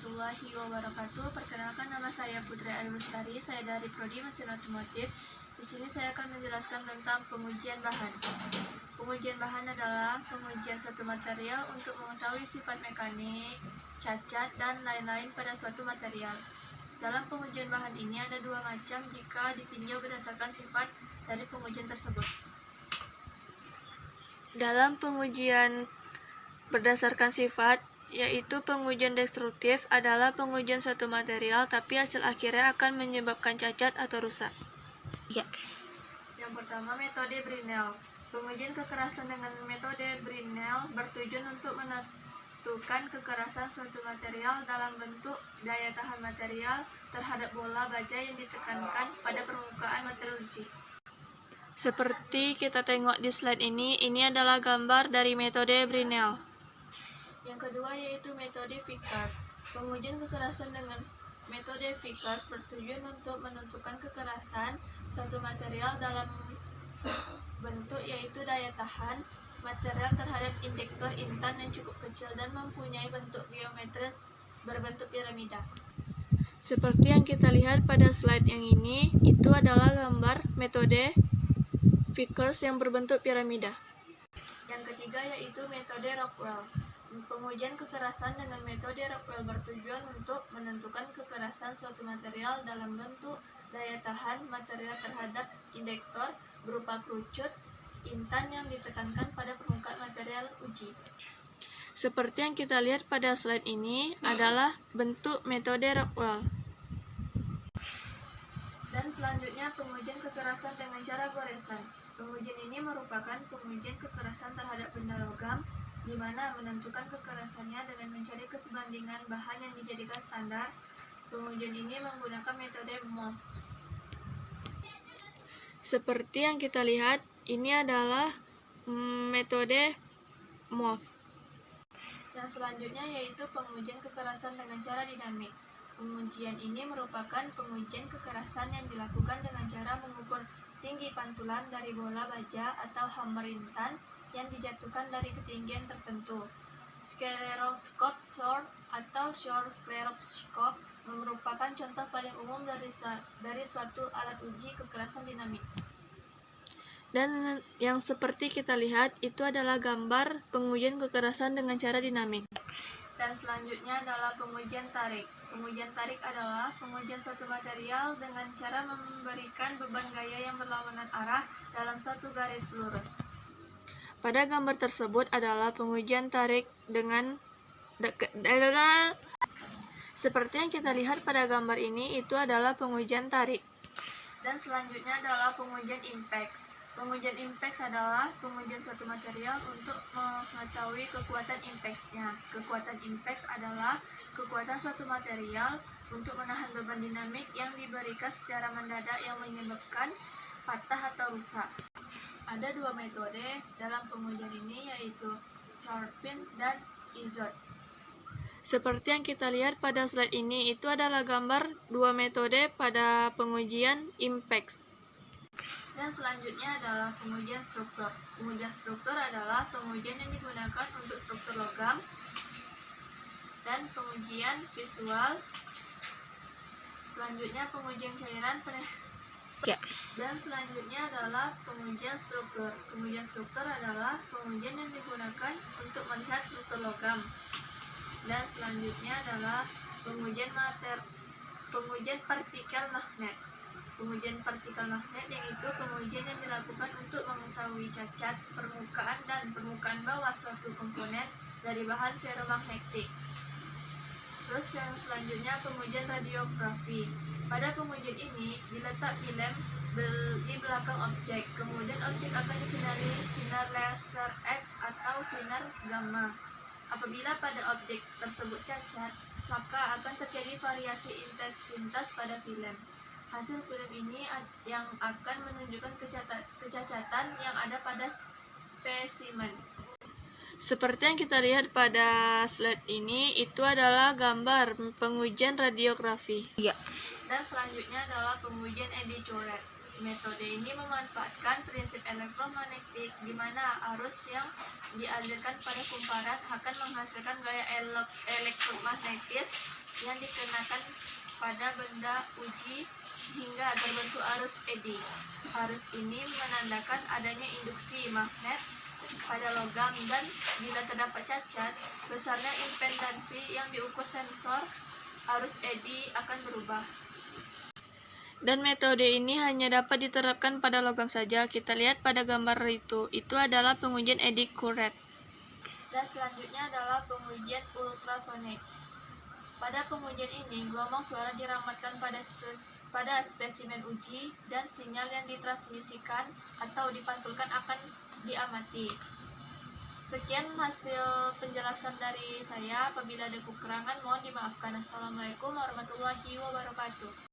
warahmatullahi wabarakatuh. Perkenalkan, nama saya Putri Ayu Lestari. Saya dari Prodi Mesin Otomotif. Di sini saya akan menjelaskan tentang pengujian bahan. Pengujian bahan adalah pengujian suatu material untuk mengetahui sifat mekanik, cacat, dan lain-lain pada suatu material. Dalam pengujian bahan ini ada dua macam jika ditinjau berdasarkan sifat dari pengujian tersebut. Dalam pengujian berdasarkan sifat, yaitu pengujian destruktif, adalah pengujian suatu material tapi hasil akhirnya akan menyebabkan cacat atau rusak. Yang pertama, metode Brinell. Pengujian kekerasan dengan metode Brinell bertujuan untuk menentukan kekerasan suatu material dalam bentuk daya tahan material terhadap bola baja yang ditekankan pada permukaan material uji. Seperti kita tengok di slide ini adalah gambar dari metode Brinell. Yang kedua yaitu metode Vickers. Pengujian kekerasan dengan metode Vickers bertujuan untuk menentukan kekerasan suatu material dalam bentuk yaitu daya tahan material terhadap induktor intan yang cukup kecil dan mempunyai bentuk geometris berbentuk piramida. Seperti yang kita lihat pada slide yang ini, itu adalah gambar metode Vickers yang berbentuk piramida. Yang ketiga yaitu metode Rockwell. Pengujian kekerasan dengan metode Rockwell bertujuan untuk menentukan kekerasan suatu material dalam bentuk daya tahan material terhadap induktor berupa kerucut intan yang ditekankan pada permukaan material uji. Seperti yang kita lihat pada slide ini adalah bentuk metode Rockwell. Dan selanjutnya pengujian kekerasan dengan cara goresan. Pengujian ini merupakan pengujian kekerasan terhadap benda logam, di mana menentukan kekerasannya dengan mencari kesebandingan bahan yang dijadikan standar. Pengujian ini menggunakan metode Mohs. Seperti yang kita lihat, ini adalah metode Mohs. Yang selanjutnya yaitu pengujian kekerasan dengan cara dinamik. Pengujian ini merupakan pengujian kekerasan yang dilakukan dengan cara mengukur tinggi pantulan dari bola baja atau hammer intan yang dijatuhkan dari ketinggian tertentu. Skleroskop Shore atau Shore Skleroskop merupakan contoh paling umum dari suatu alat uji kekerasan dinamik. Dan yang seperti kita lihat itu adalah gambar pengujian kekerasan dengan cara dinamik. Dan selanjutnya adalah pengujian tarik. Pengujian tarik adalah pengujian suatu material dengan cara memberikan beban gaya yang berlawanan arah dalam suatu garis lurus. Pada gambar tersebut adalah pengujian tarik dengan seperti yang kita lihat pada gambar ini, itu adalah pengujian tarik. Dan selanjutnya adalah pengujian impact. Pengujian impact adalah pengujian suatu material untuk mengetahui kekuatan impact-nya. Kekuatan impact adalah kekuatan suatu material untuk menahan beban dinamik yang diberikan secara mendadak yang menyebabkan patah atau rusak. Ada dua metode dalam pengujian ini, yaitu Charpin dan Izod. Seperti yang kita lihat pada slide ini, itu adalah gambar dua metode pada pengujian impact. Dan selanjutnya adalah pengujian struktur. Pengujian struktur adalah pengujian yang digunakan untuk struktur logam. Dan pengujian visual. Selanjutnya pengujian cairan. Dan selanjutnya adalah pengujian struktur. Pengujian struktur adalah pengujian yang digunakan untuk melihat struktur logam. Dan selanjutnya adalah pengujian partikel magnet. Pengujian partikel magnet yaitu pengujian yang dilakukan untuk mengetahui cacat permukaan dan permukaan bawah suatu komponen dari bahan ferromagnetik. Terus yang selanjutnya pengujian radiografi. Pada pengujian ini diletak film di belakang objek, kemudian objek akan disinari sinar laser X atau sinar gamma. Apabila pada objek tersebut cacat, maka akan terjadi variasi intensitas pada film. Hasil film ini yang akan menunjukkan kecacatan yang ada pada spesimen. Seperti yang kita lihat pada slide ini, itu adalah gambar pengujian radiografi. Dan selanjutnya adalah pengujian eddy Journet. Metode ini memanfaatkan prinsip elektromagnetik di mana arus yang dialirkan pada kumparan akan menghasilkan gaya elektromagnetis yang dikenakan pada benda uji hingga terbentuk arus ED. Arus ini menandakan adanya induksi magnet pada logam dan bila terdapat cacat, besarnya impedansi yang diukur sensor arus ED akan berubah. Dan metode ini hanya dapat diterapkan pada logam saja. Kita lihat pada gambar itu adalah pengujian eddy current. Dan selanjutnya adalah pengujian ultrasonik. Pada pengujian ini, gelombang suara diramatkan pada spesimen uji dan sinyal yang ditransmisikan atau dipantulkan akan diamati. Sekian hasil penjelasan dari saya. Apabila ada kekurangan, mohon dimaafkan. Assalamualaikum warahmatullahi wabarakatuh.